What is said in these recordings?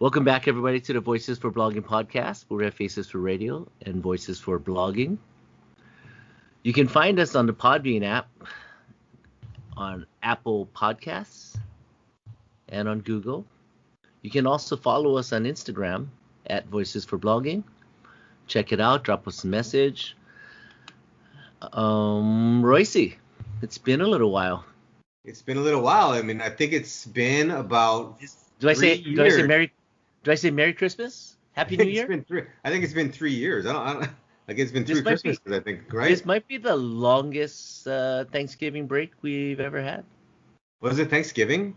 Welcome back, everybody, to the Voices for Blogging podcast, where we have faces for radio and voices for blogging. You can find us on the Podbean app, on Apple Podcasts, and on Google. You can also follow us on Instagram at Voices for Blogging. Check it out. Drop us a message. Royce, it's been a little while. It's been a little while. I mean, I think it's been about Do I say years. Merry Christmas? Happy New Year? I think it's been 3 years. I don't like it's been This three might be- Christmases, I think, right? This might be the longest Thanksgiving break we've ever had. Was it Thanksgiving?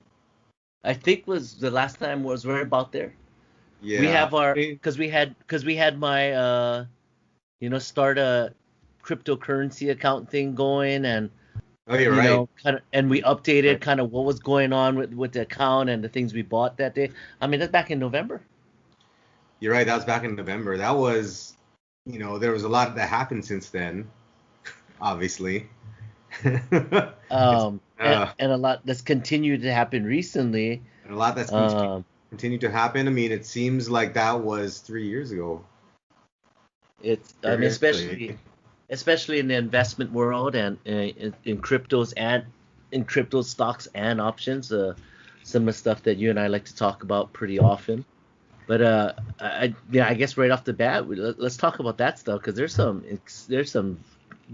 I think was the last time was right about there. Yeah. We have our because we had my start a cryptocurrency account thing going, and Oh, you're right. and we updated kind of what was going on with the account and the things we bought that day. I mean, that's back in November. You're right. That was back in November. That was, there was a lot that happened since then, obviously. And a lot that's continued to happen recently. And a lot that's continued to happen. I mean, it seems like that was 3 years ago. Especially in the investment world and in cryptos and in crypto stocks and options, some of the stuff that you and I like to talk about pretty often. But I guess right off the bat, let's talk about that stuff, because there's some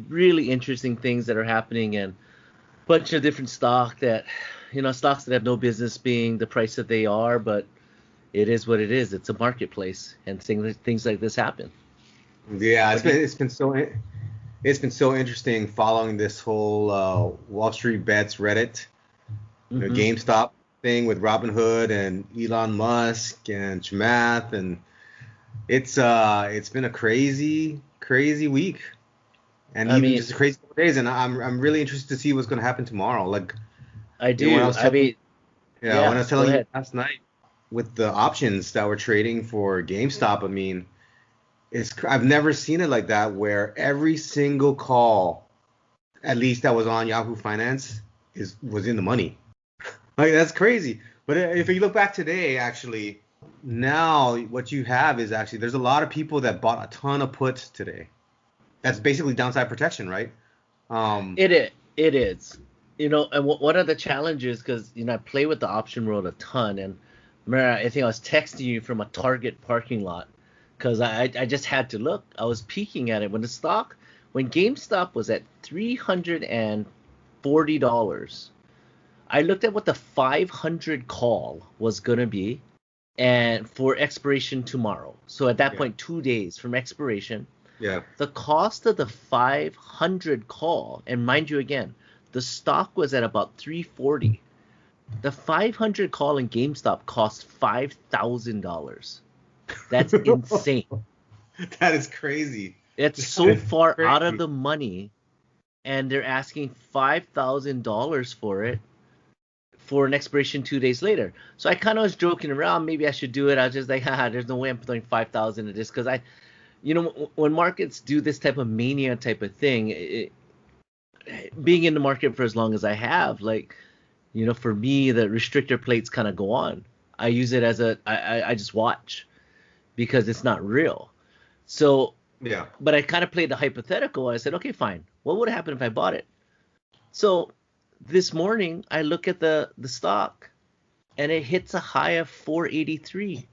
really interesting things that are happening, and a bunch of different stocks that have no business being the price that they are, but it is what it is. It's a marketplace, and things like this happen. Yeah, it's been so interesting following this whole Wall Street Bets Reddit, GameStop thing with Robinhood and Elon Musk and Chamath, and it's been a crazy week, and just a crazy couple days, and I'm really interested to see what's going to happen tomorrow. Like I do. When I was telling you last night with the options that were trading for GameStop, I mean, I've never seen it like that, where every single call, at least that was on Yahoo Finance, was in the money. Like, that's crazy. But if you look back today, actually, now what you have is actually there's a lot of people that bought a ton of puts today. That's basically downside protection, right? It is. And one of the challenges, because I play with the option world a ton, and remember, I think I was texting you from a Target parking lot, because I just had to look. I was peeking at it when GameStop was at $340. I looked at what the 500 call was going to be, and for expiration tomorrow. So at that point, 2 days from expiration. Yeah. The cost of the 500 call, and mind you again, the stock was at about $340. The 500 call in GameStop cost $5,000. That's insane. That is crazy. It's so far out of the money, and they're asking $5,000 for it for an expiration 2 days later. So I kind of was joking around. Maybe I should do it. I was just like, there's no way I'm throwing $5,000 into this, because when markets do this type of mania type of thing, being in the market for as long as I have, for me, the restrictor plates kind of go on. I use it as I just watch, because it's not real. So, yeah. But I kind of played the hypothetical. I said, okay, fine. What would happen if I bought it? So this morning, I look at the stock, and it hits a high of 483.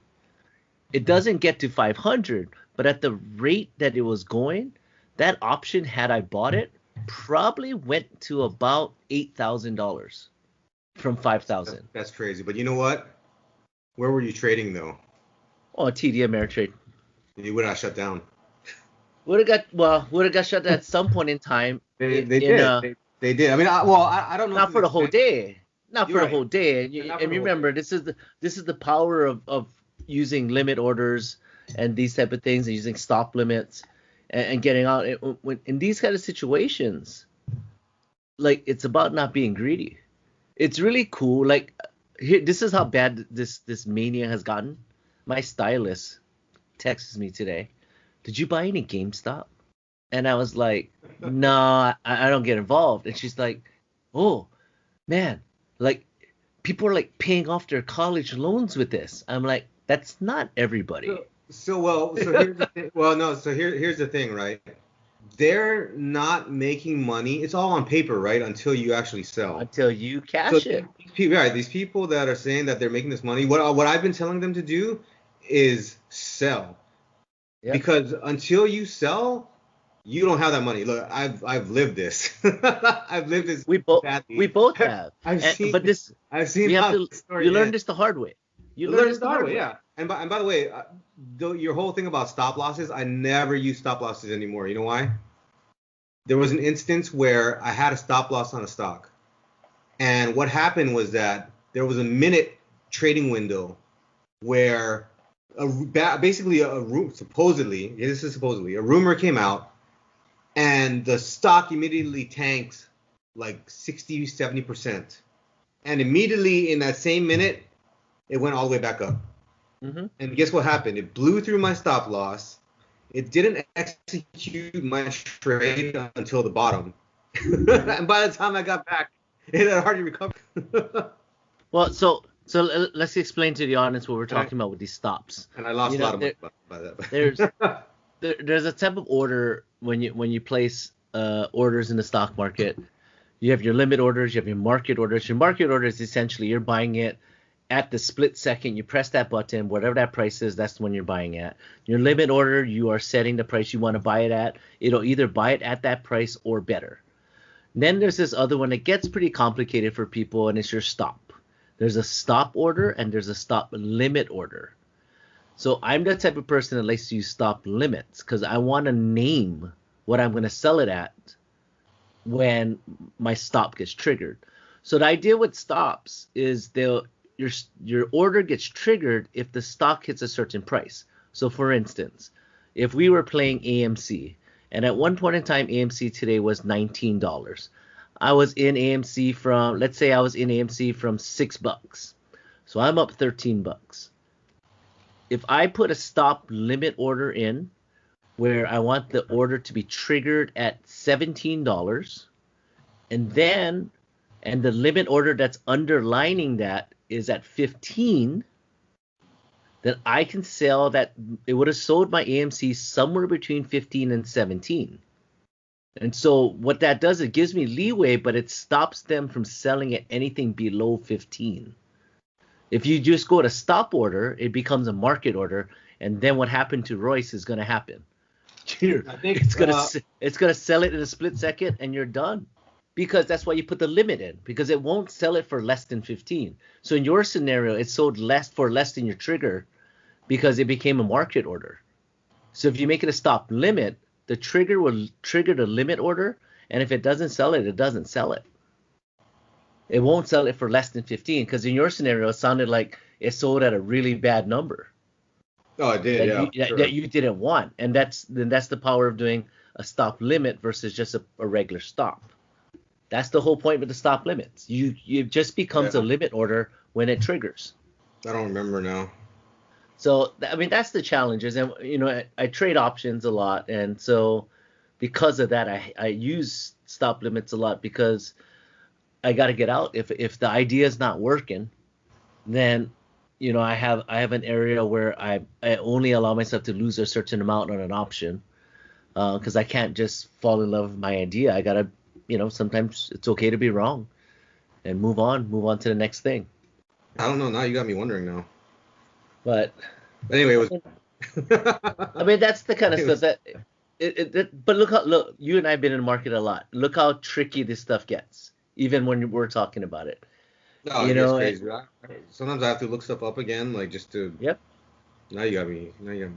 It doesn't get to 500, but at the rate that it was going, that option, had I bought it, probably went to about $8,000 from $5,000. That's crazy. But you know what? Where were you trading, though? Oh, TD Ameritrade. You would have shut down. Would have got shut down at some point in time. They did. They did. I mean, I don't know. Not for the whole day. Not for the right. whole day. And remember, this is the power of using limit orders and these type of things, and using stop limits and getting out. When in these kind of situations, it's about not being greedy. It's really cool. This is how bad this mania has gotten. My stylist texts me today, "Did you buy any GameStop?" And I was like, "No, I don't get involved." And she's like, "Oh, man, people are paying off their college loans with this." I'm like, That's not everybody. So here's the thing. Well, no. So here's the thing, right? They're not making money. It's all on paper, right? Until you actually sell. Until you So cash it. these people that are saying that they're making this money, what I've been telling them to do is sell. Yep. Because until you sell, you don't have that money. Look, I've lived this. I've lived this. We both have. I've seen you learn this the hard way. You learn this the hard way, yeah. And by the way, your whole thing about stop losses, I never use stop losses anymore. You know why? There was an instance where I had a stop loss on a stock. And what happened was that there was a minute trading window where basically a rumor came out, and the stock immediately tanks like 60, 70%. And immediately in that same minute, it went all the way back up. Mm-hmm. And guess what happened? It blew through my stop loss. It didn't execute my trade until the bottom. And by the time I got back, it had already recovered. Well, so let's explain to the audience what we're talking about with these stops. And I lost a lot of money by that. There's a type of order when you place orders in the stock market. You have your limit orders, you have your market orders. Your market order is essentially you're buying it at the split second. You press that button, whatever that price is, that's the one you're buying at. Your limit order, you are setting the price you want to buy it at. It'll either buy it at that price or better. Then there's this other one that gets pretty complicated for people, and it's your stop. There's a stop order and there's a stop limit order. So I'm the type of person that likes to use stop limits because I want to name what I'm going to sell it at when my stop gets triggered. So the idea with stops is your order gets triggered if the stock hits a certain price. So for instance, if we were playing AMC, and at one point in time, AMC today was $19. I was in AMC from $6. So I'm up $13. If I put a stop limit order in where I want the order to be triggered at $17, and the limit order that's underlining that is at 15, then I can sell that. It would have sold my AMC somewhere between 15 and 17. And so what that does, it gives me leeway, but it stops them from selling at anything below 15. If you just go to stop order, it becomes a market order, and then what happened to Royce is going to happen. I think it's going to sell it in a split second, and you're done. Because that's why you put the limit in, because it won't sell it for less than 15. So in your scenario, it sold less than your trigger because it became a market order. So if you make it a stop limit, the trigger will trigger the limit order, and if it doesn't sell it, it doesn't sell it. It won't sell it for less than 15 because in your scenario, it sounded like it sold at a really bad number. Oh, it did, that you didn't want, and that's the power of doing a stop limit versus just a regular stop. That's the whole point with the stop limits. It just becomes a limit order when it triggers. I don't remember now. So that's the challenges, and I trade options a lot, and so because of that, I use stop limits a lot because I got to get out. If the idea is not working, then I have an area where I only allow myself to lose a certain amount on an option because I can't just fall in love with my idea. I gotta. Sometimes it's okay to be wrong and move on to the next thing. I don't know. Now you got me wondering now. But anyway, that's the kind of stuff that but look, you and I have been in the market a lot. Look how tricky this stuff gets, even when we're talking about it. Oh, it's crazy. Sometimes I have to look stuff up again, like just to. Yep. Now you got me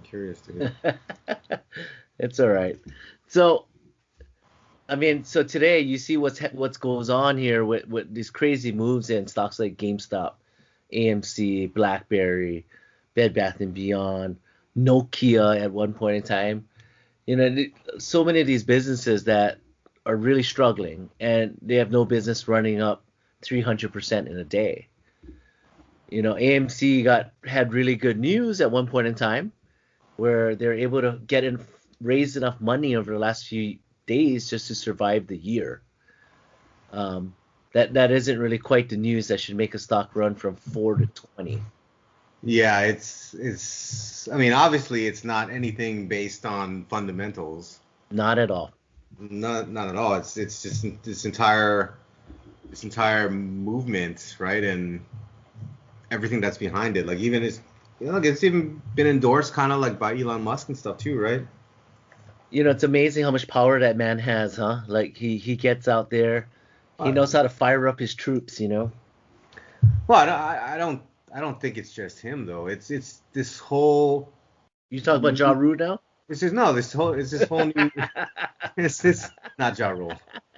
curious too. It's all right. So today you see what's goes on here with these crazy moves in stocks like GameStop, AMC, BlackBerry, Bed Bath & Beyond, Nokia at one point in time. So many of these businesses that are really struggling, and they have no business running up 300% in a day. AMC had really good news at one point in time where they're able to raise enough money over the last few days just to survive the year. That isn't really quite the news that should make a stock run from 4 to 20. Yeah, it's. I mean, obviously, it's not anything based on fundamentals. Not at all. Not at all. It's just this entire movement, right? And everything that's behind it. Like even it's even been endorsed kind of like by Elon Musk and stuff too, right? It's amazing how much power that man has, huh? Like he gets out there, he Uh, knows how to fire up his troops. well, I don't think it's just him though. It's this whole You talk about Ja new. Rule now? It's this whole new. It's this not Ja Rule.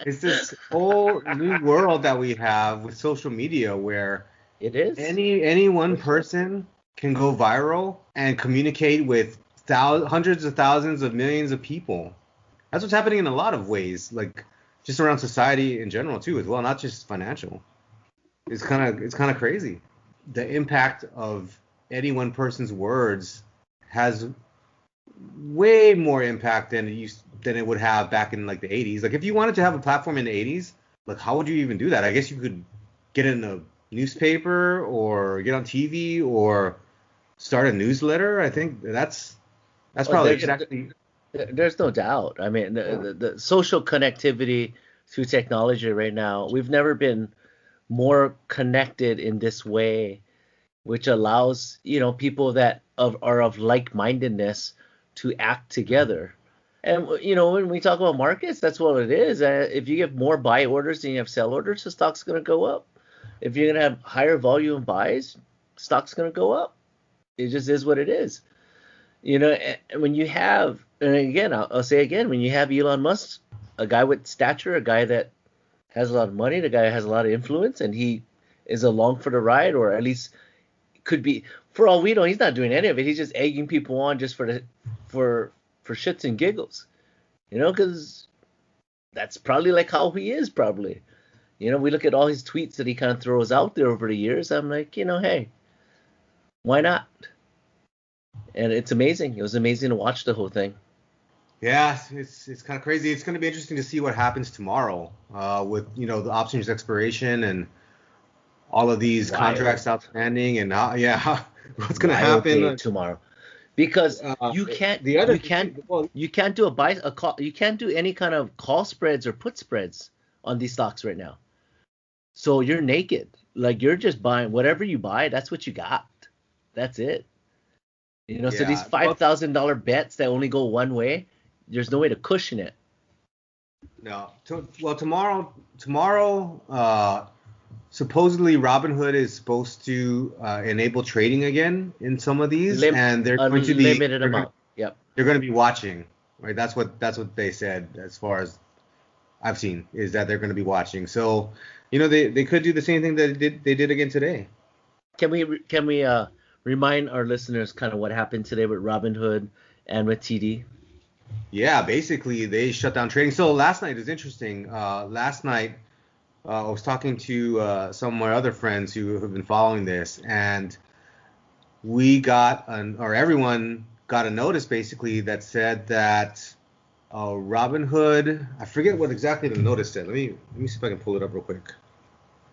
It's this whole new world that we have with social media where It is. any one person can go viral and communicate with hundreds of thousands of millions of people. That's what's happening in a lot of ways, like just around society in general too, as well, not just financial. It's kind of crazy. The impact of any one person's words has way more impact than it would have back in like the 80s. Like if you wanted to have a platform in the 80s, like how would you even do that? I guess you could get in a newspaper or get on TV or start a newsletter. I think that's Well, probably exactly. there's no doubt. I mean, the social connectivity through technology right now, we've never been more connected in this way, which allows, people that are of like-mindedness to act together. And, when we talk about markets, that's what it is. If you get more buy orders than you have sell orders, the stock's going to go up. If you're going to have higher volume buys, stock's going to go up. It just is what it is. And when you have, and again, I'll say again, when you have Elon Musk, a guy with stature, a guy that has a lot of money, the guy has a lot of influence, and he is along for the ride, or at least could be. For all we know, he's not doing any of it. He's just egging people on just for shits and giggles, because that's probably like how he is. Probably, we look at all his tweets that he kind of throws out there over the years. I'm like, hey, why not? And it's amazing. It was amazing to watch the whole thing. Yeah, it's kind of crazy. It's going to be interesting to see what happens tomorrow with the options expiration and all of these contracts outstanding and what's going to happen tomorrow. Because you can't do a call, you can't do any kind of call spreads or put spreads on these stocks right now. So you're naked. Like you're just buying whatever you buy, that's what you got. That's it. So these $5,000 bets that only go one way, there's no way to cushion it. No. Well, tomorrow, supposedly Robinhood is supposed to enable trading again in some of these, and they're going to be limited amount. Yep. They're going to be watching, right? That's what they said, as far as I've seen, is that they're going to be watching. So, they could do the same thing that they did again today. Can we remind our listeners kind of what happened today with Robinhood and with TD? Yeah, basically they shut down trading. So last night is interesting. Last night I was talking to some of my other friends who have been following this, and everyone got a notice basically that said that Robinhood, I forget what exactly the notice said. Let me see if I can pull it up real quick.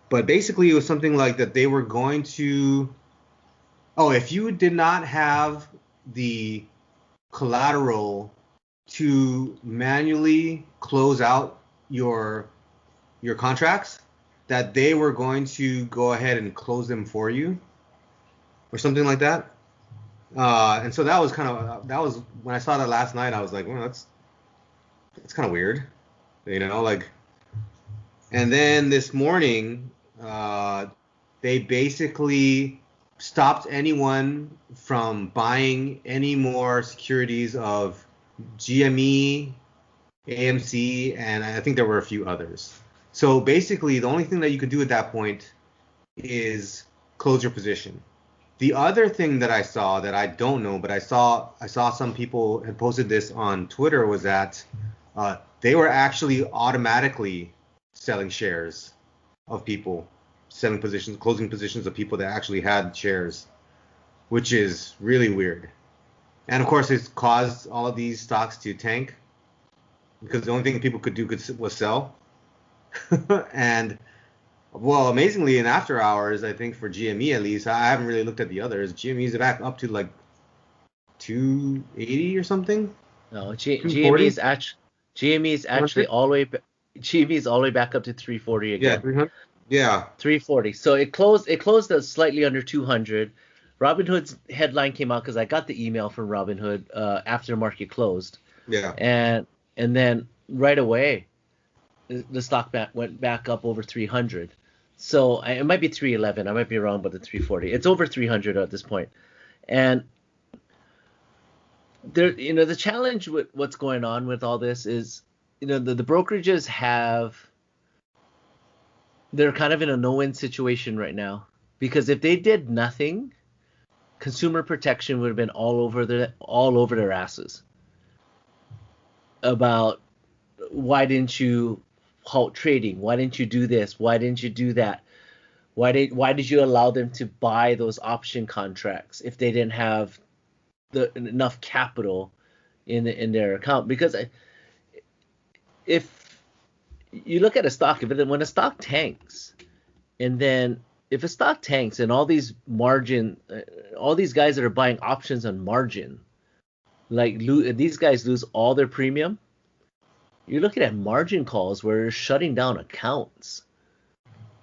But basically it was something like that they were going to, if you did not have the collateral to manually close out your contracts, that they were going to go ahead and close them for you or something like that. And so that was when I saw that last night, I was like, well, that's kind of weird, and then this morning, they basically stopped anyone from buying any more securities of GME, AMC, and I think there were a few others. So basically, the only thing that you could do at that point is close your position. The other thing that I saw that I don't know, but I saw some people had posted this on Twitter, was that they were actually automatically selling shares of people, closing positions of people that actually had shares, which is really weird. And of course, it's caused all of these stocks to tank because the only thing people could do was sell. And Well, amazingly, in after hours, I think for GME at least, I haven't really looked at the others. GME is back up to like 280 or something. No, 240. GME is actually 400? all the way. GME is all the way back up to 340 Yeah, again. 300. Yeah. 340. So it closed. It closed at slightly under 200. Robinhood's headline came out because I got the email from Robinhood after the market closed. Yeah. And then right away, the stock went back up over 300. So it might be 311. I might be wrong about the 340. It's over 300 at this point. And there, the challenge with what's going on with all this is, the brokerages they're kind of in a no-win situation right now, because if they did nothing, consumer protection would have been all over their asses about why didn't you halt trading? Why didn't you do this? Why didn't you do that? Why did you allow them to buy those option contracts if they didn't have enough capital in their account? Because if you look at a stock, when a stock tanks, and then if a stock tanks and all these guys that are buying options on margin, like these guys lose all their premium, you're looking at margin calls where you're shutting down accounts.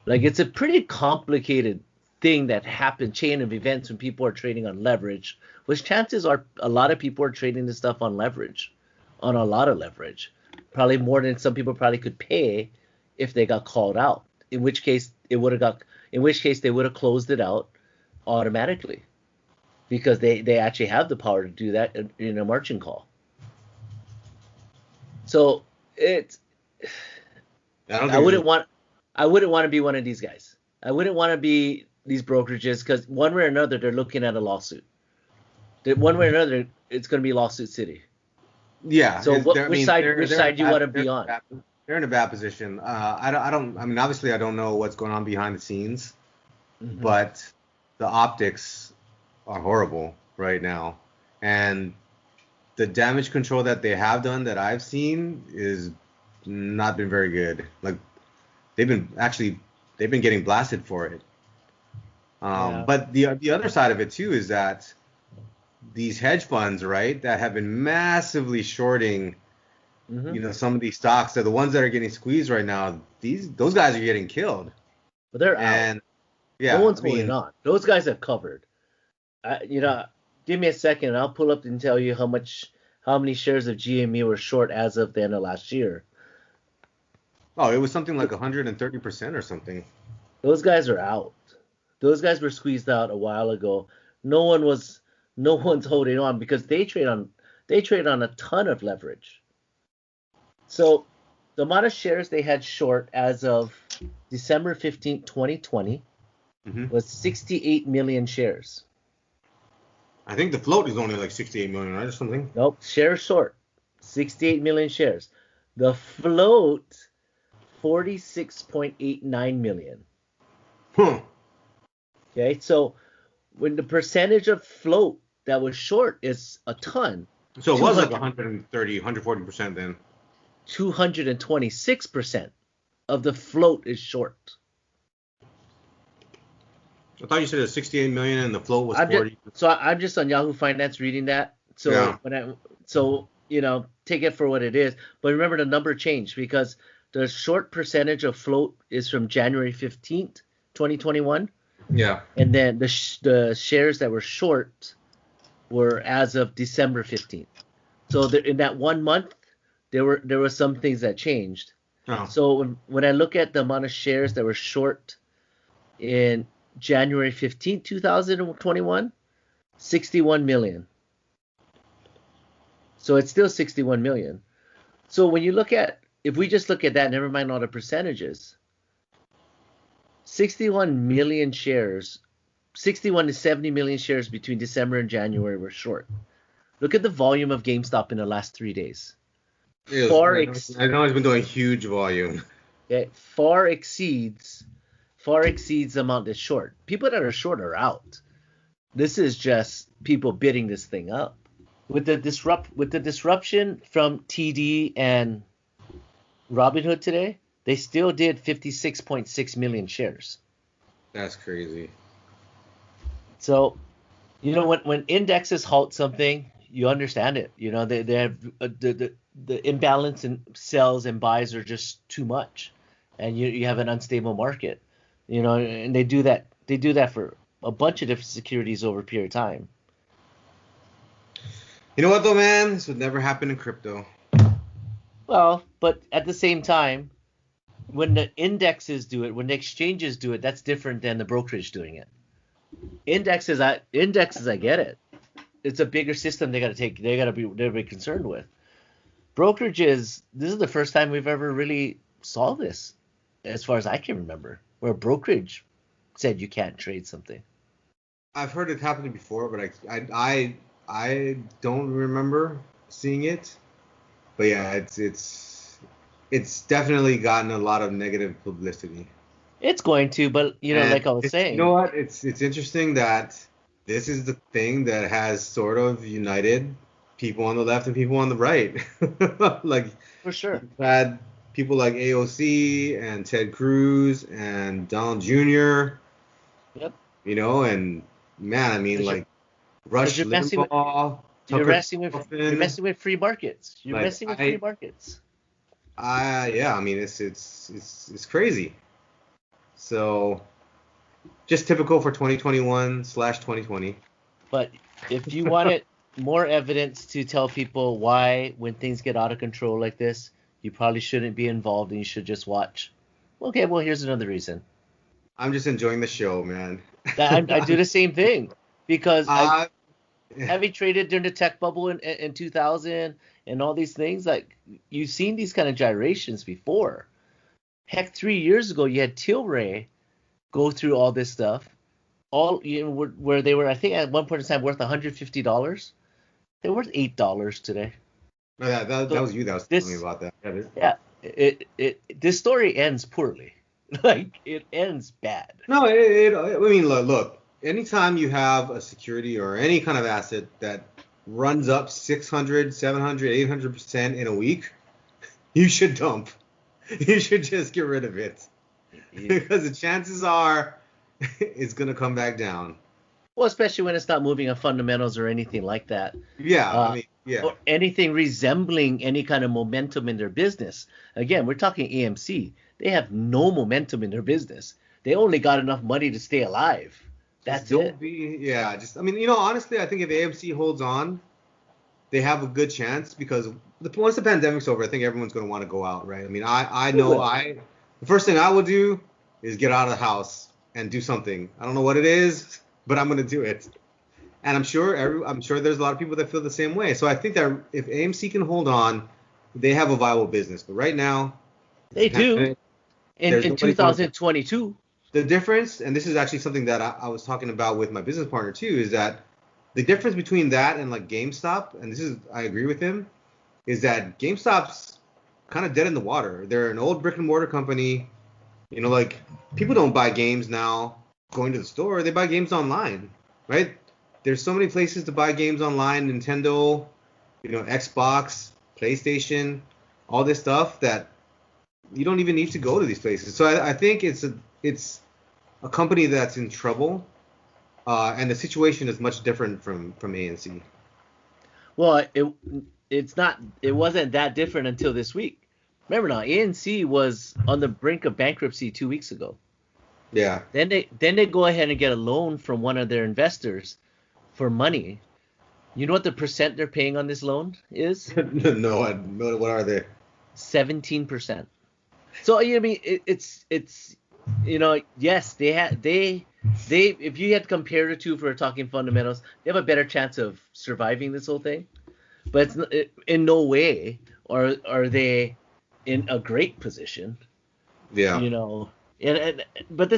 Like, it's a pretty complicated thing that happens, chain of events, when people are trading on leverage, which chances are a lot of people are trading this stuff on leverage, on a lot of leverage, probably more than some people probably could pay if they got called out. In which case they would have closed it out automatically, because they actually have the power to do that in a margin call. So I wouldn't want to be one of these guys. I wouldn't want to be these brokerages, because one way or another they're looking at a lawsuit. One way or another, it's going to be lawsuit city. Yeah. So which side do you want to be on? They're in a bad position. I mean, obviously I don't know what's going on behind the scenes, but the optics are horrible right now, and the damage control that they have done that I've seen is not been very good. Like, they've been getting blasted for it. But the other side of it too is that these hedge funds, right, that have been massively shorting, some of these stocks, they're the ones that are getting squeezed right now. Those guys are getting killed. But they're out. Yeah, no one's holding on. Those guys have covered. Give me a second, and I'll pull up and tell you how many shares of GME were short as of the end of last year. Oh, it was something like 130% or something. Those guys are out. Those guys were squeezed out a while ago. No one's holding on, because they trade on a ton of leverage. So the amount of shares they had short as of December 15th, 2020 was 68 million shares. I think the float is only like 68 million, right, or something? Nope, shares short, 68 million shares. The float, 46.89 million. Okay, so when the percentage of float that was short is a ton. So it was like 130, 140% then. 226% of the float is short. I thought you said it was 68 million and the float was 40. I'm just on Yahoo Finance reading that. So take it for what it is. But remember, the number changed, because the short percentage of float is from January 15th, 2021. Yeah. And then the shares that were short were as of December 15th. So in that 1 month, there were some things that changed. Oh. So when I look at the amount of shares that were short in January 15th, 2021, 61 million. So it's still 61 million. So when you if we just look at that, never mind all the percentages, 61 million shares, 61 to 70 million shares between December and January were short. Look at the volume of GameStop in the last 3 days. I know it's been doing huge volume. Okay, far exceeds the amount that's short. People that are short are out. This is just people bidding this thing up. With the disruption from TD and Robinhood today, they still did 56.6 million shares. That's crazy. So, when indexes halt something, you understand it. They have the imbalance in sells and buys are just too much, and you have an unstable market. And they do that. They do that for a bunch of different securities over a period of time. You know what though, man? This would never happen in crypto. Well, but at the same time, when the indexes do it, when the exchanges do it, that's different than the brokerage doing it. Indexes, I get it. It's a bigger system they're be concerned with. Brokerages, this is the first time we've ever really saw this, as far as I can remember, where brokerage said you can't trade something. I've heard it happening before, but I don't remember seeing it. But yeah, it's definitely gotten a lot of negative publicity. It's going to, but like I was saying. You know what? It's interesting that this is the thing that has sort of united people on the left and people on the right. Like, for sure. You've had people like AOC and Ted Cruz and Donald Jr. Yep. And man, I mean, like Rush Limbaugh. You're messing with free markets. You're messing with free markets. Yeah, I mean, it's crazy. So, just typical for 2021/2020. But if you wanted more evidence to tell people why, when things get out of control like this, you probably shouldn't be involved and you should just watch. Okay, well, here's another reason. I'm just enjoying the show, man. I do the same thing because having traded during the tech bubble in 2000 and all these things, like you've seen these kind of gyrations before. Heck, 3 years ago, you had Tilray go through all this stuff, where they were, I think, at one point in time worth $150. They're worth $8 today. No, that was you that was telling me about that. Yeah, this story ends poorly. Like, it ends bad. No, I mean, look, anytime you have a security or any kind of asset that runs up 600, 700, 800% in a week, you should dump. You should just get rid of it. Because the chances are it's going to come back down. Well, especially when it's not moving on fundamentals or anything like that. Yeah, or anything resembling any kind of momentum in their business. Again, we're talking AMC. They have no momentum in their business. They only got enough money to stay alive. That's it. Honestly, I think if AMC holds on, they have a good chance because once the pandemic's over, I think everyone's going to want to go out, right? I mean, I know the first thing I will do is get out of the house and do something. I don't know what it is, but I'm going to do it. And I'm sure there's a lot of people that feel the same way. So I think that if AMC can hold on, they have a viable business. But right now, they do. In 2022. The difference, and this is actually something that I was talking about with my business partner too, is that the difference between that and like GameStop, and I agree with him, is that GameStop's kind of dead in the water. They're an old brick and mortar company. Like people don't buy games now going to the store. They buy games online, right? There's so many places to buy games online, Nintendo, Xbox, PlayStation, all this stuff that you don't even need to go to these places. So I think it's a company that's in trouble, and the situation is much different from ANC. Well, it wasn't that different until this week. Remember now, ANC was on the brink of bankruptcy 2 weeks ago. Yeah. Then they go ahead and get a loan from one of their investors for money. You know what the percent they're paying on this loan is? No, what are they? 17%. So it's yes, they if you had to compare the two, if we're talking fundamentals, they have a better chance of surviving this whole thing. But in no way are they in a great position. Yeah. But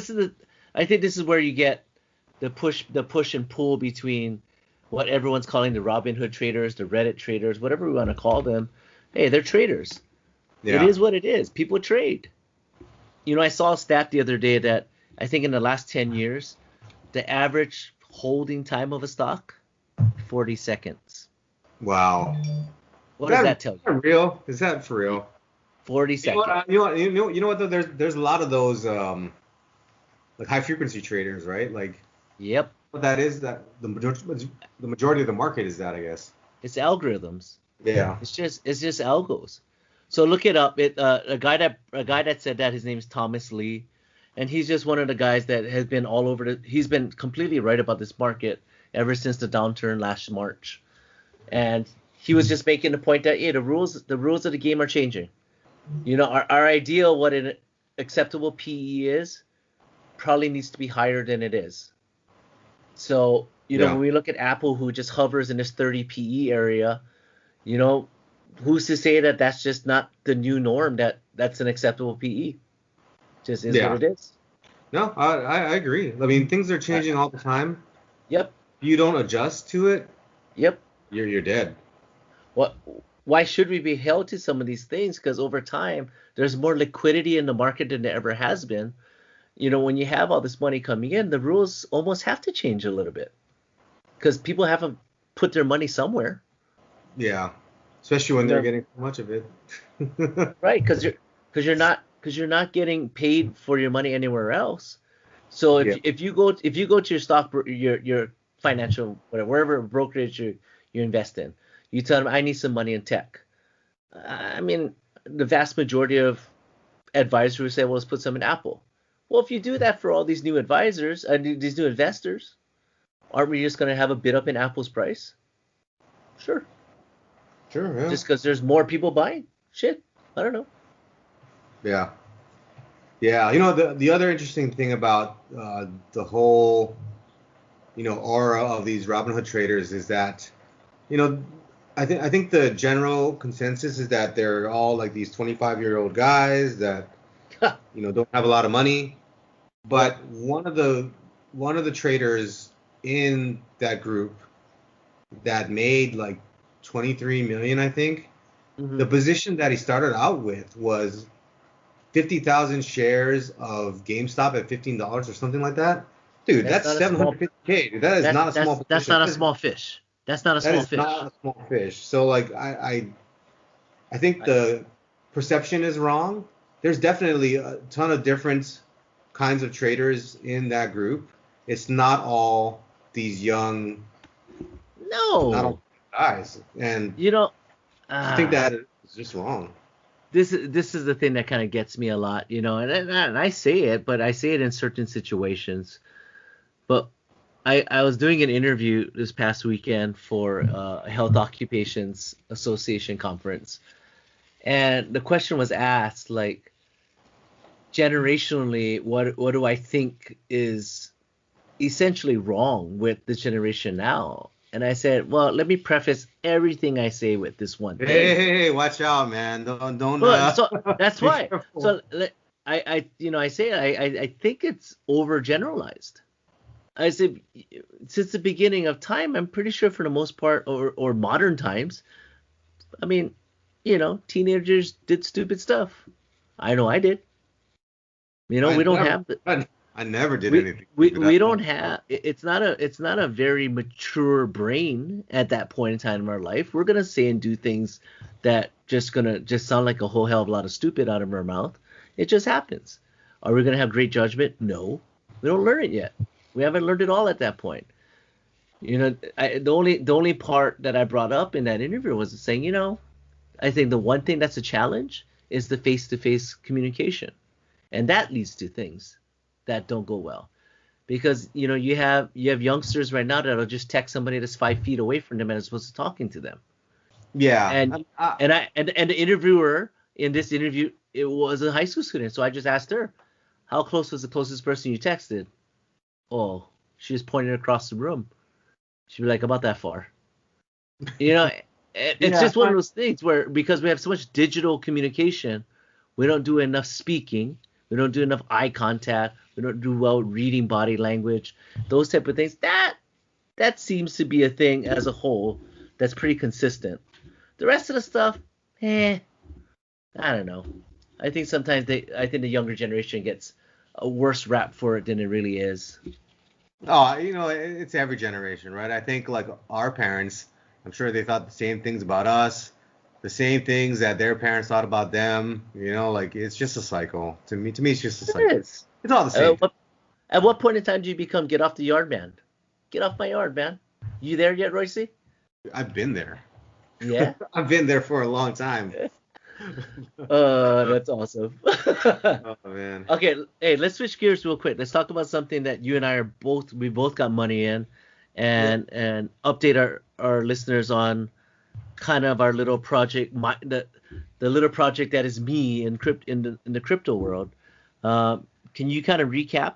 I think this is where you get the push and pull between what everyone's calling the Robinhood traders, the Reddit traders, whatever we want to call them. Hey, they're traders. Yeah. It is what it is. People trade. I saw a stat the other day that I think in the last 10 years, the average holding time of a stock, 40 seconds. Wow. What does that tell you? Is that real? Is that for real? 40 seconds. You know what? Though? There's a lot of those like high frequency traders, right? Like. Yep. What that is, that the majority of the market is that, I guess. It's algorithms. Yeah. It's just algos. So look it up. A guy that said that, his name is Thomas Lee, and he's just one of the guys that has been all over he's been completely right about this market ever since the downturn last March. And he was just making the point that the rules of the game are changing. You know, our ideal what an acceptable PE is probably needs to be higher than it is. So, when we look at Apple, who just hovers in this 30 PE area, who's to say that that's just not the new norm, that's an acceptable PE? Just is what it is. No, I agree. I mean, things are changing all the time. Yep. If you don't adjust to it, yep, you're dead. Why should we be held to some of these things? Because over time, there's more liquidity in the market than there ever has been. When you have all this money coming in, the rules almost have to change a little bit because people have to put their money somewhere. Yeah, especially when they're getting so much of it. Right, because you're not getting paid for your money anywhere else. So if you go to your stock your financial wherever brokerage you invest in, you tell them I need some money in tech. I mean, the vast majority of advisors will say, well, let's put some in Apple. Well, if you do that for all these new advisors and these new investors, aren't we just going to have a bid up in Apple's price? Sure. Sure, yeah. Just because there's more people buying? Shit, I don't know. Yeah. Yeah, the other interesting thing about the whole, aura of these Robinhood traders is that, I think the general consensus is that they're all like these 25-year-old guys that don't have a lot of money. But one of the traders in that group that made like 23 million, I think, the position that he started out with was 50,000 shares of GameStop at $15 or something like that. Dude, that's 750K. Dude, that is not a small position. That's not a small fish. That's not a small fish. That is not a small fish. So like I think the perception is wrong. There's definitely a ton of different kinds of traders in that group. It's not all these young, not all guys, and I think that is just wrong. This is the thing that kind of gets me a lot, and I say it, but I say it in certain situations. But I was doing an interview this past weekend for a Health Occupations Association conference, and the question was asked, like, generationally, what do I think is essentially wrong with the generation now? And I said, well, let me preface everything I say with this one thing. Hey, watch out, man! Don't. So that's why. So I think it's overgeneralized. I said, since the beginning of time, I'm pretty sure for the most part, or modern times, I mean, teenagers did stupid stuff. I know I did. We don't have the. I never did anything. We don't have. It's not a very mature brain at that point in time in our life. We're gonna say and do things that just sound like a whole hell of a lot of stupid out of our mouth. It just happens. Are we gonna have great judgment? No, we don't learn it yet. We haven't learned it all at that point. The only part that I brought up in that interview was saying, I think the one thing that's a challenge is the face-to-face communication, and that leads to things that don't go well, because you have youngsters right now that'll just text somebody that's 5 feet away from them as opposed to talking to them. Yeah. And the interviewer in this interview, it was a high school student, so I just asked her, how close was the closest person you texted? Oh, she was pointing across the room. She'd be like, about that far. It's just one of those things where, because we have so much digital communication, we don't do enough speaking. We don't do enough eye contact. We don't do well reading body language. Those type of things. That seems to be a thing as a whole that's pretty consistent. The rest of the stuff, I don't know. I think sometimes the younger generation gets a worse rap for it than it really is. Oh, it's every generation, right? I think like our parents, I'm sure they thought the same things about us. the same things that their parents thought about them. Like it's just a cycle. To me, it's just a cycle. It is. It's all the same. At what point in time do you become get off the yard, man? Get off my yard, man. You there yet, Royce? I've been there. Yeah? I've been there for a long time. That's awesome. Oh, man. Okay, hey, let's switch gears real quick. Let's talk about something that you and I we both got money in, and update our listeners on kind of our little project, the little project that is me in the crypto world. Can you kind of recap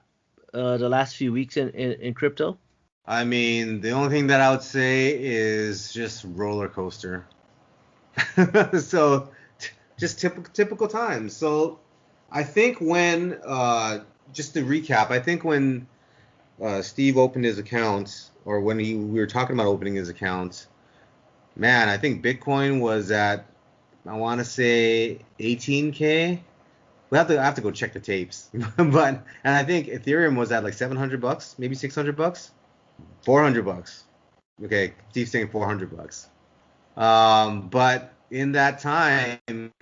the last few weeks in crypto? I mean, the only thing that I would say is just roller coaster. So just typical times. So I think when just to recap, I think when Steve opened his account, or when we were talking about opening his account, man, I think Bitcoin was at, I want to say 18K. I have to go check the tapes. And I think Ethereum was at like $700, maybe $600, $400. Okay, Steve's saying $400. But in that time,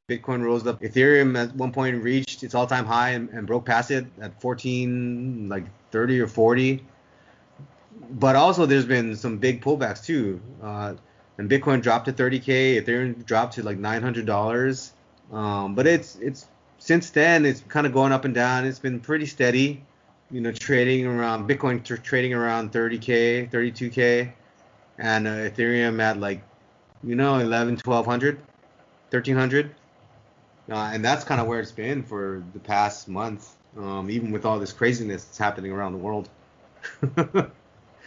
Bitcoin rose up. Ethereum at one point reached its all-time high and broke past it at 14, like 30 or 40. But also there's been some big pullbacks too. And Bitcoin dropped to 30K, Ethereum dropped to like $900. But it's since then it's kind of going up and down. It's been pretty steady, trading around Bitcoin trading around 30K, 32K, and Ethereum at like 11, 1200, 1300. And that's kind of where it's been for the past month, even with all this craziness that's happening around the world.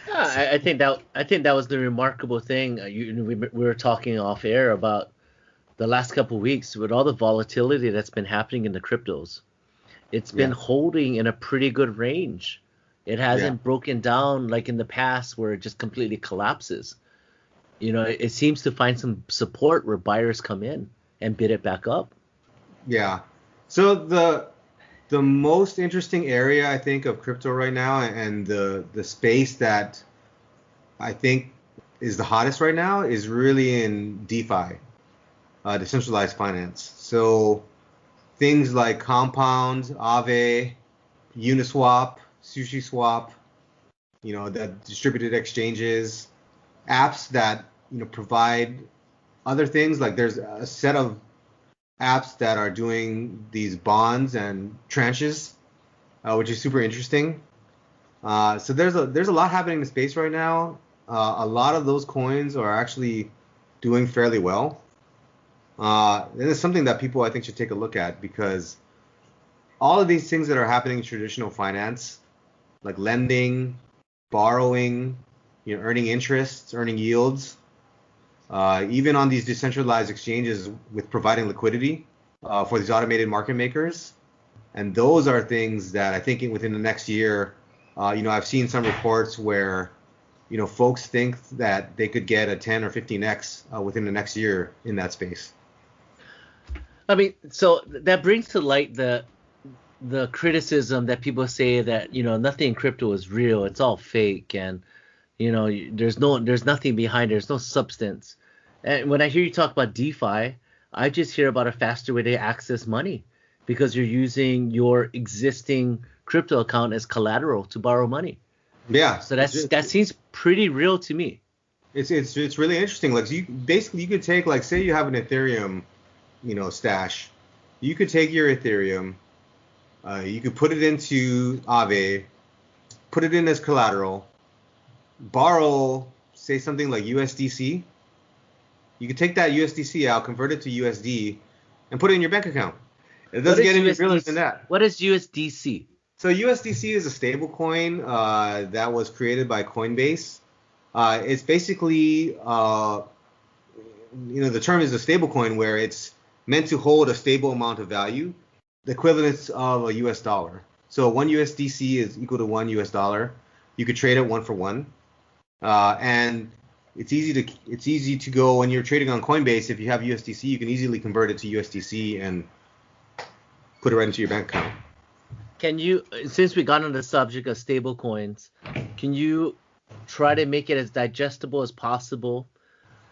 Yeah, I think that was the remarkable thing. We were talking off air about the last couple of weeks with all the volatility that's been happening in the cryptos. It's been holding in a pretty good range. It hasn't broken down like in the past where it just completely collapses. It seems to find some support where buyers come in and bid it back up. Yeah. So the most interesting area I think of crypto right now, and the space that I think is the hottest right now, is really in DeFi, decentralized finance. So things like Compound, Aave, Uniswap, SushiSwap, that distributed exchanges, apps that provide other things. Like there's a set of apps that are doing these bonds and tranches, which is super interesting. So there's a lot happening in the space right now. A lot of those coins are actually doing fairly well. And it's something that people I think should take a look at, because all of these things that are happening in traditional finance, like lending, borrowing, earning interests, earning yields, even on these decentralized exchanges with providing liquidity for these automated market makers. And those are things that I think within the next year, I've seen some reports where, folks think that they could get a 10 or 15x within the next year in that space. I mean, so that brings to light the criticism that people say that, nothing in crypto is real. It's all fake. And, there's nothing behind it. There's no substance. And when I hear you talk about DeFi, I just hear about a faster way to access money, because you're using your existing crypto account as collateral to borrow money. Yeah. So that seems pretty real to me. It's really interesting. Like you could take, like, say you have an Ethereum, stash. You could take your Ethereum, you could put it into Aave, put it in as collateral, borrow, say something like USDC. You could take that USDC out, convert it to USD, and put it in your bank account. It doesn't get any realer than that. What is USDC? So USDC is a stable coin that was created by Coinbase. It's basically, the term is a stable coin, where it's meant to hold a stable amount of value, the equivalent of a US dollar. So one USDC is equal to one US dollar. You could trade it one for one. And it's easy to go when you're trading on Coinbase. If you have USDC, you can easily convert it to USDC and put it right into your bank account. Can you, since we got on the subject of stable coins, can you try to make it as digestible as possible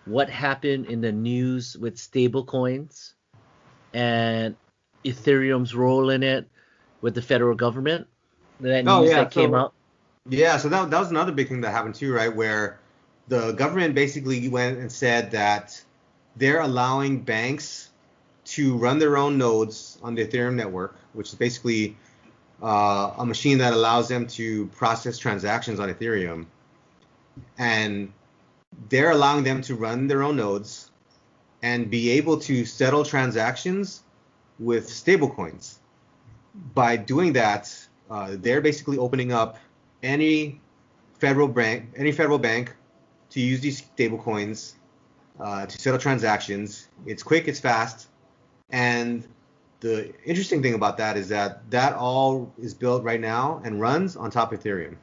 what happened in the news with stable coins and Ethereum's role in it with the federal government? That news that came out? Yeah, so that was another big thing that happened too, right? Where the government basically went and said that they're allowing banks to run their own nodes on the Ethereum network, which is basically a machine that allows them to process transactions on Ethereum. And they're allowing them to run their own nodes and be able to settle transactions with stablecoins. By doing that, they're basically opening up any federal bank to use these stablecoins to settle transactions. It's quick, it's fast, and the interesting thing about that is that all is built right now and runs on top of Ethereum.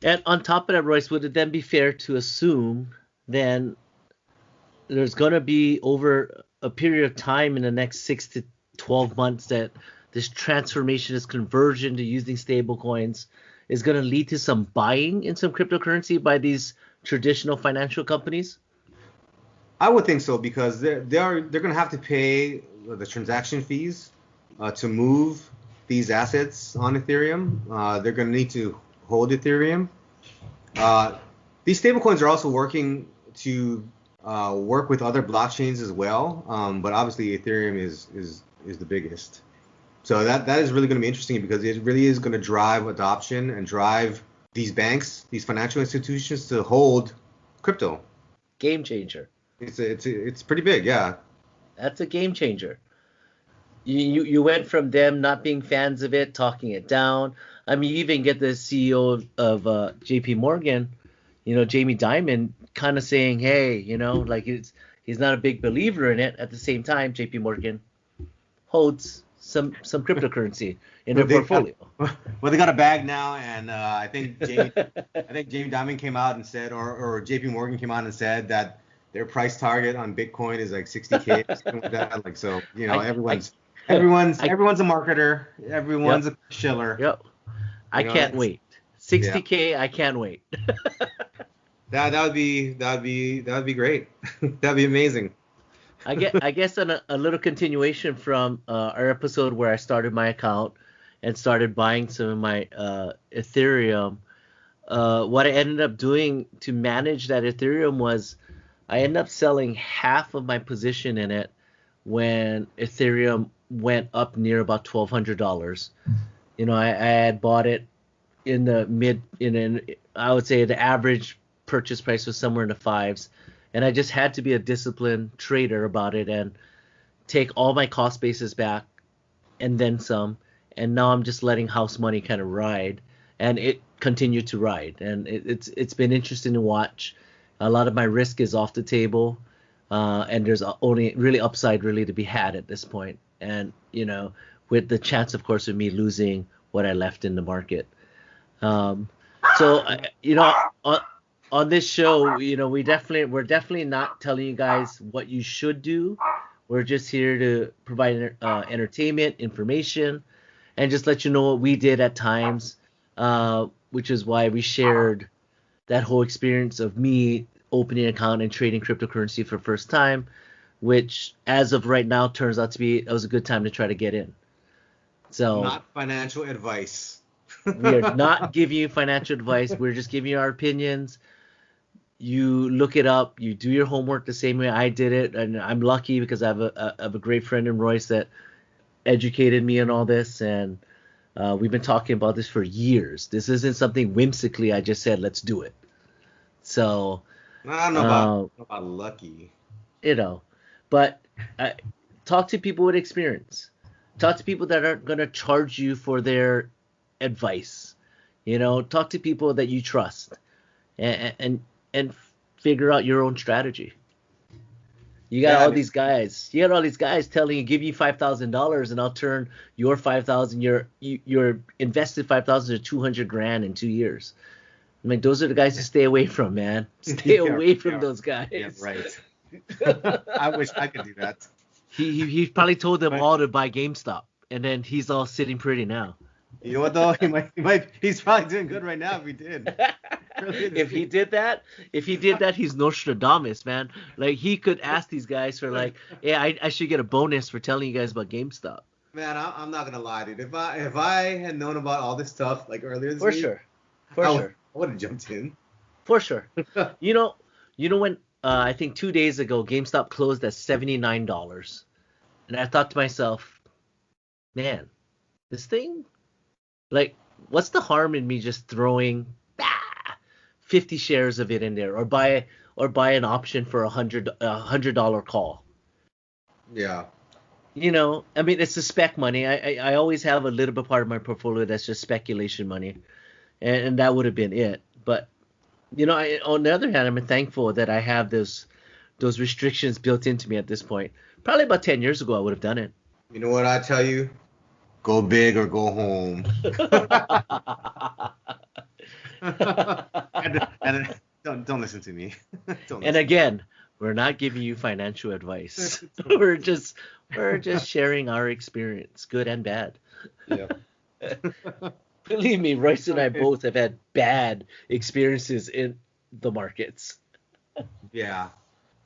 And on top of that, Royce, would it then be fair to assume then there's going to be over a period of time in the next 6 to 12 months that this transformation, this conversion to using stablecoins is going to lead to some buying in some cryptocurrency by these traditional financial companies? I would think so, because they're going to have to pay the transaction fees to move these assets on Ethereum. They're going to need to hold Ethereum. These stablecoins are also working to work with other blockchains as well, but obviously Ethereum is the biggest. So that is really going to be interesting, because it really is going to drive adoption and drive these banks, these financial institutions to hold crypto. Game changer. It's pretty big, yeah. That's a game changer. You went from them not being fans of it, talking it down. I mean, you even get the CEO of JP Morgan, Jamie Dimon, kind of saying, hey, like he's not a big believer in it. At the same time, JP Morgan holds some cryptocurrency in their portfolio. Well, they got a bag now, and I think Jamie Dimon came out and said, or JP Morgan came out and said that their price target on Bitcoin is like 60K, something like that. Like, so, everyone's a marketer, everyone's a shiller. Yep. I can't wait. 60K, yeah. I can't wait. That would be great. That'd be amazing. I guess a little continuation from our episode where I started my account and started buying some of my Ethereum. What I ended up doing to manage that Ethereum was I ended up selling half of my position in it when Ethereum went up near about $1,200. I had bought it in the I would say the average purchase price was somewhere in the fives, and I just had to be a disciplined trader about it and take all my cost basis back and then some. And now I'm just letting house money kind of ride, and it continued to ride, and it's been interesting to watch. A lot of my risk is off the table, and there's only really upside really to be had at this point. And with the chance, of course, of me losing what I left in the market. So on this show, we're definitely not telling you guys what you should do. We're just here to provide entertainment, information, and just let you know what we did at times, which is why we shared that whole experience of me opening an account and trading cryptocurrency for the first time, which as of right now turns out to be it was a good time to try to get in. So not financial advice. We are not giving you financial advice. We're just giving you our opinions. You look it up. You do your homework the same way I did it, and I'm lucky because I have a great friend in Royce that educated me on all this, and we've been talking about this for years. This isn't something whimsically I just said let's do it. So I don't know about lucky. But talk to people with experience. Talk to people that aren't going to charge you for their advice. Talk to people that you trust, and figure out your own strategy. You got all these guys. You got all these guys telling you, give you $5,000 and I'll turn your $5,000, your invested $5,000 to $200,000 in 2 years. I mean, those are the guys to stay away from, man. Stay away from those guys. Yeah, right. I wish I could do that. He probably told them all to buy GameStop, and then he's all sitting pretty now. You know what though? He's probably doing good right now if he did. If he did that, he's Nostradamus, man. Like he could ask these guys for like, yeah, I should get a bonus for telling you guys about GameStop. Man, I'm not gonna lie, dude. If I had known about all this stuff like earlier this week, For sure, I would have jumped in. For sure. You know when I think 2 days ago GameStop closed at $79, and I thought to myself, man, this thing, like, what's the harm in me just throwing 50 shares of it in there, or buy an option for $100 call? Yeah. I mean, it's the spec money. I always have a little bit part of my portfolio that's just speculation money, and that would have been it. But on the other hand, I'm thankful that I have those restrictions built into me at this point. Probably about 10 years ago, I would have done it. You know what I tell you? Go big or go home. and don't listen to me. And again, we're not giving you financial advice. we're just sharing our experience, good and bad. Yeah. Believe me, Royce and I both have had bad experiences in the markets. Yeah,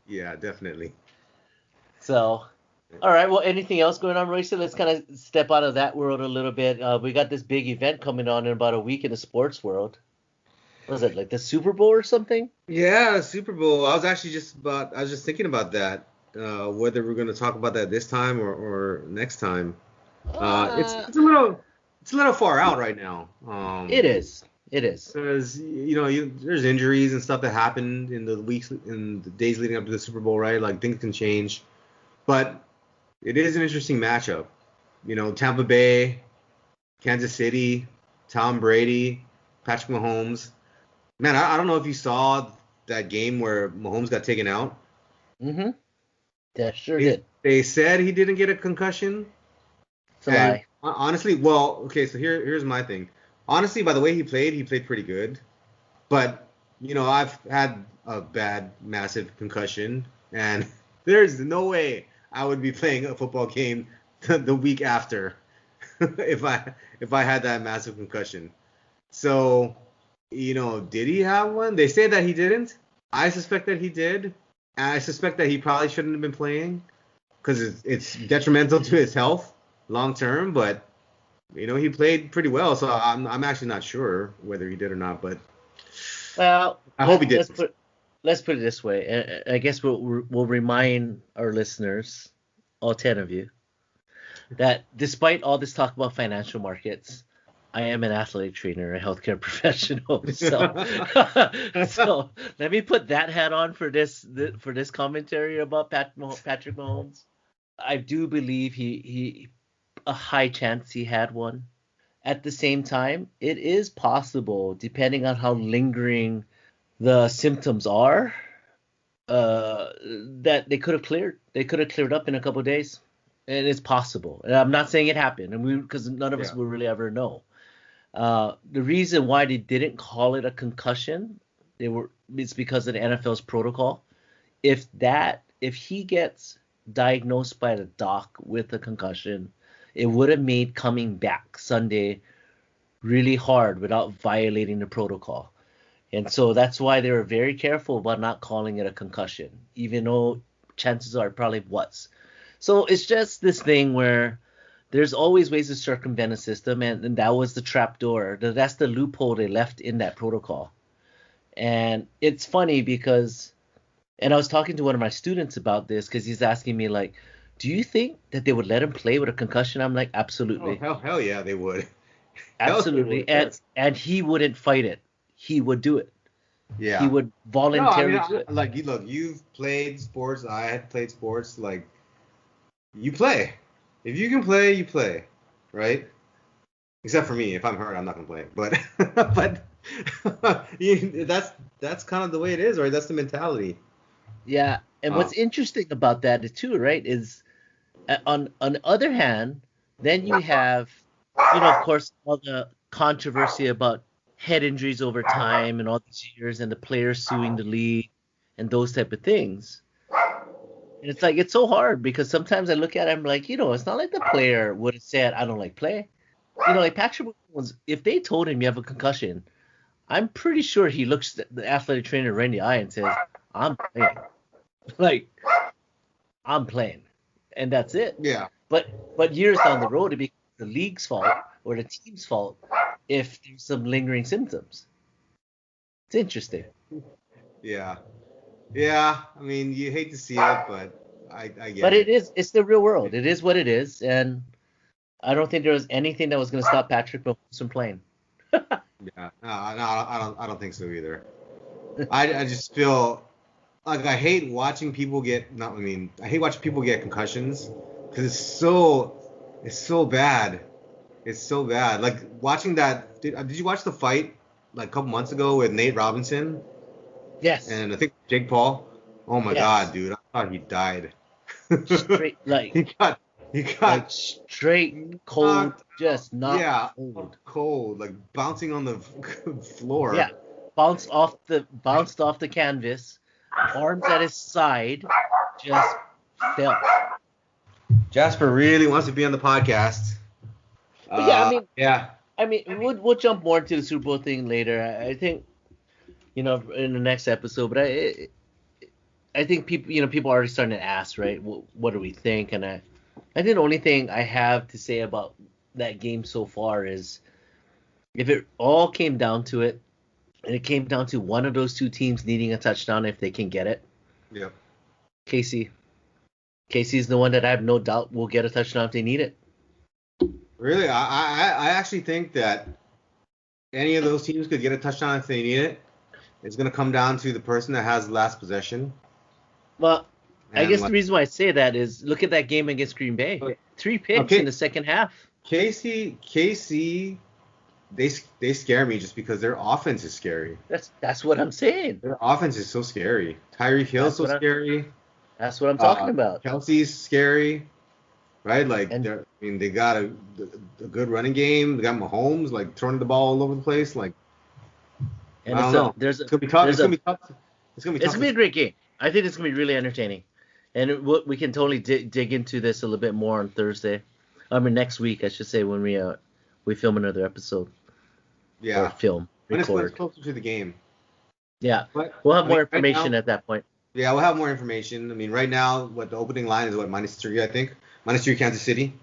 definitely. So, all right. Well, anything else going on, Royce? Let's kind of step out of that world a little bit. We got this big event coming on in about a week in the sports world. What was it, like the Super Bowl or something? Yeah, Super Bowl. I was just thinking about that. Whether we're going to talk about that this time or next time. It's a little far out right now. It is. Because there's injuries and stuff that happened in the days leading up to the Super Bowl, right? Like things can change, but it is an interesting matchup. Tampa Bay, Kansas City, Tom Brady, Patrick Mahomes. Man, I don't know if you saw that game where Mahomes got taken out. Mm-hmm. That sure did. They said he didn't get a concussion. It's a lie. Honestly, well, okay, so here's my thing. Honestly, by the way he played pretty good. But, I've had a bad, massive concussion, and there's no way I would be playing a football game the week after if I had that massive concussion. So, did he have one? They say that he didn't. I suspect that he did. And I suspect that he probably shouldn't have been playing because it's detrimental to his health long term, but he played pretty well, so I'm actually not sure whether he did or not, but I hope he did. Let's put it this way. I guess we'll remind our listeners, all 10 of you, that despite all this talk about financial markets, I am an athletic trainer, a healthcare professional. So let me put that hat on for this commentary about Patrick Mahomes. I do believe he a high chance he had one. At the same time, it is possible, depending on how lingering the symptoms are, that they could have cleared. They could have cleared up in a couple of days, and it's possible. And I'm not saying it happened, and because none of us will really ever know. The reason why they didn't call it a concussion, it's because of the NFL's protocol. If he gets diagnosed by the doc with a concussion, it would have made coming back Sunday really hard without violating the protocol. And so that's why they were very careful about not calling it a concussion, even though chances are it probably was. So it's just this thing where there's always ways to circumvent a system, and that was the trap door. That's the loophole they left in that protocol. And it's funny because, and I was talking to one of my students about this because he's asking me like, do you think that they would let him play with a concussion? I'm like, absolutely. Oh, hell yeah, they would. Absolutely. And he wouldn't fight it. He would do it. Yeah. He would voluntarily do it. Like, look, you've played sports. I had played sports. Like, you play. If you can play, you play, right? Except for me. If I'm hurt, I'm not gonna play. But that's kind of the way it is, right? That's the mentality. Yeah. And what's interesting about that too, right, is on the other hand, then you have, of course, all the controversy about head injuries over time and all these years and the players suing the league and those type of things. And it's like, it's so hard because sometimes I look at it, I'm like, it's not like the player would have said, I don't like play. like Patrick Mahomes, if they told him you have a concussion, I'm pretty sure he looks the athletic trainer right in the eye and says, "I'm playing." Like, I'm playing, and that's it. Yeah. But years down the road, it becomes the league's fault or the team's fault if there's some lingering symptoms. It's interesting. Yeah. Yeah. I mean, you hate to see it, but I get but it. It's the real world. It is what it is, and I don't think there was anything that was going to stop Patrick Mahomes from playing. Yeah. No, I don't think so either. I just feel like I hate watching people get I hate watching people get concussions because it's so bad. It's so bad. Like watching that. Did you watch the fight like a couple months ago with Nate Robinson? Yes. And I think Jake Paul. Oh my God, dude! I thought he died. Straight he got like straight cold, just not cold, like bouncing on the floor. Yeah, bounced off the canvas, arms at his side, just fell. Jasper really wants to be on the podcast. I mean, we'll jump more into the Super Bowl thing later. I think, in the next episode, but I think people are already starting to ask, right? What do we think? And I think the only thing I have to say about that game so far is, if it all came down to it, and it came down to one of those two teams needing a touchdown if they can get it. Yeah. Casey's the one that I have no doubt will get a touchdown if they need it. Really, I actually think that any of those teams could get a touchdown if they need it. It's going to come down to the person that has the last possession. Well, I guess the reason why I say that is look at that game against Green Bay. 3 picks in the second half. KC, they scare me just because their offense is scary. That's what I'm saying. Their offense is so scary. Tyreek Hill's so scary. That's what I'm talking about. Kelsey's scary, right? Like, they got a good running game. They got Mahomes like throwing the ball all over the place. Like, and I don't know. It's gonna be tough. It's gonna be tough. It's gonna be a great game. I think it's gonna be really entertaining, and we can totally dig into this a little bit more on Thursday. I mean, next week, I should say, when we film another episode. Yeah. Or film. When it's closer to the game. Yeah. We'll have more information at that point. Yeah, we'll have more information. I mean, right now, the opening line is -3, I think. -3 Kansas City.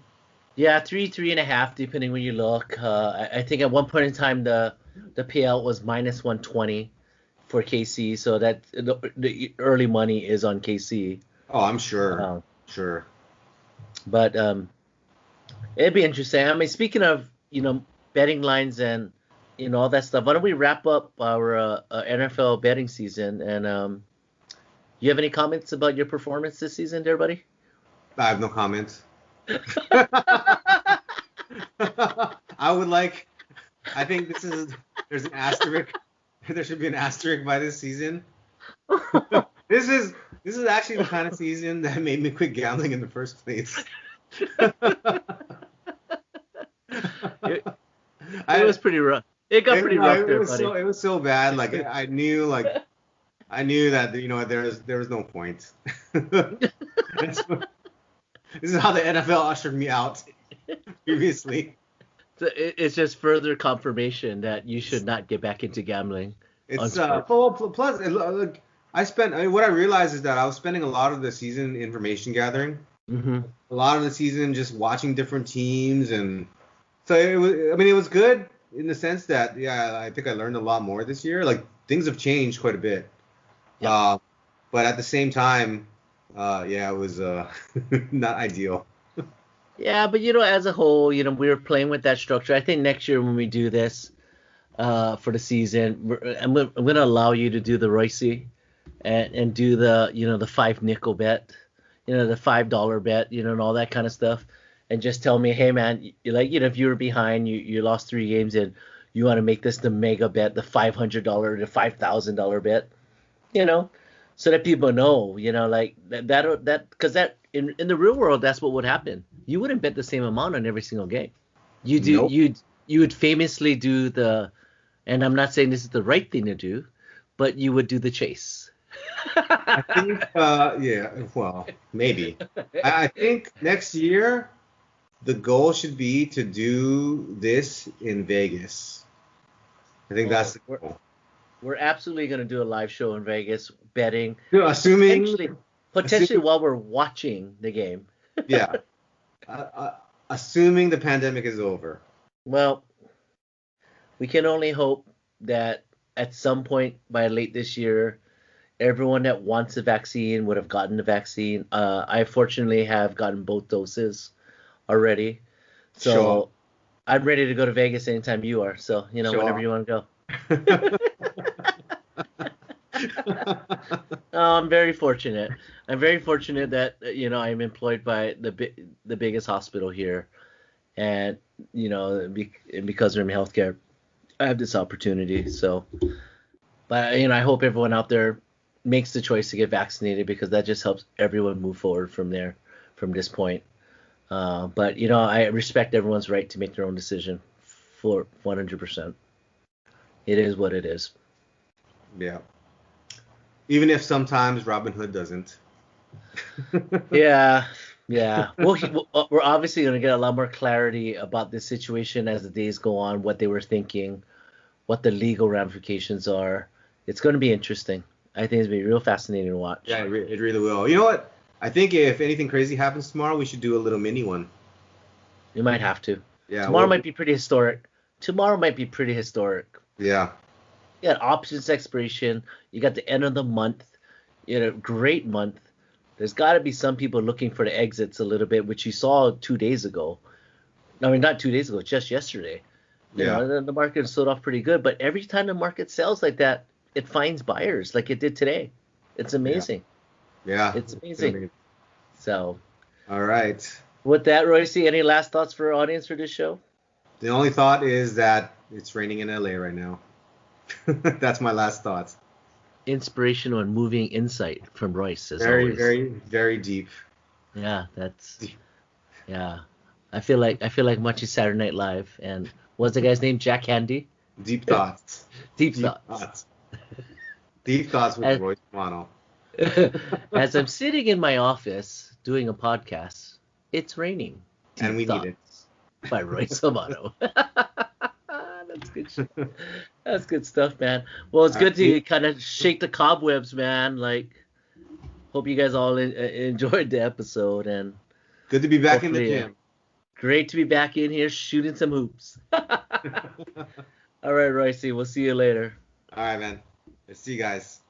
Yeah, 3.5, depending when you look. I think at one point in time the payout was -120 for KC, so that the early money is on KC. Oh, I'm sure. Sure. But it'd be interesting. I mean, speaking of betting lines and all that stuff, why don't we wrap up our NFL betting season? And you have any comments about your performance this season, there, buddy? I have no comments. I think there's an asterisk. There should be an asterisk by this season. This is actually the kind of season that made me quit gambling in the first place. It was pretty rough. It got pretty rough there, buddy. It was so bad. Like I knew that there was no point. This is how the NFL ushered me out previously. It's just further confirmation that you should not get back into gambling. It's plus what I realized is that I was spending a lot of the season information gathering. Mm-hmm. A lot of the season just watching different teams, and so it was good in the sense that I think I learned a lot more this year. Like things have changed quite a bit. Yeah. But at the same time, it was not ideal. Yeah, but as a whole, we were playing with that structure. I think next year when we do this for the season, I'm going to allow you to do the Royce and do the the 5 nickel bet, the $5 bet, and all that kind of stuff, and just tell me, hey man, if you were behind, you lost 3 games and you want to make this the mega bet, the $500, the $5,000 bet, so that people know, like that because that in the real world, that's what would happen. You wouldn't bet the same amount on every single game. Nope. You would famously do and I'm not saying this is the right thing to do, but you would do the chase. I think, well, maybe. I think next year the goal should be to do this in Vegas. I think that's the goal. We're absolutely going to do a live show in Vegas, betting. Assuming while we're watching the game. Yeah. Assuming the pandemic is over. Well, we can only hope that at some point by late this year, everyone that wants a vaccine would have gotten the vaccine. I fortunately have gotten both doses already. So sure. I'm ready to go to Vegas anytime you are. So, whenever you want to go. I'm very fortunate. I'm very fortunate that, I'm employed by the biggest hospital here. And, because I'm in healthcare, I have this opportunity. So, but, I hope everyone out there makes the choice to get vaccinated, because that just helps everyone move forward from this point. But, I respect everyone's right to make their own decision for 100%. It is what it is. Yeah. Even if sometimes Robin Hood doesn't. Yeah. Well, we're obviously going to get a lot more clarity about this situation as the days go on, what they were thinking, what the legal ramifications are. It's going to be interesting. I think it's going to be real fascinating to watch. Yeah, it really will. You know what? I think if anything crazy happens tomorrow, we should do a little mini one. You might have to. Yeah. Tomorrow might be pretty historic. Yeah. You got options expiration. You got the end of the month. You had a great month. There's got to be some people looking for the exits a little bit, which you saw 2 days ago. I mean, not 2 days ago, just yesterday. The market sold off pretty good. But every time the market sells like that, it finds buyers like it did today. It's amazing. Yeah. It's amazing. So. All right. With that, Royce, any last thoughts for our audience for this show? The only thought is that it's raining in LA right now. That's my last thoughts. Inspirational and moving insight from Royce, as very, always. Very, very deep. Yeah, that's deep. Yeah. I feel like watching Saturday Night Live, and what's the guy's name? Jack Handy. Deep thoughts. Deep thoughts. Deep thoughts with Royce Romano. As I'm sitting in my office doing a podcast, it's raining. Deep and we need it. By Royce Romano. That's good shit. That's good stuff, man. Well, it's good to kind of shake the cobwebs, man. Like, hope you guys all enjoyed the episode, and good to be back in the gym. Great to be back in here shooting some hoops. All right, Royce. We'll see you later. All right, man. See you guys.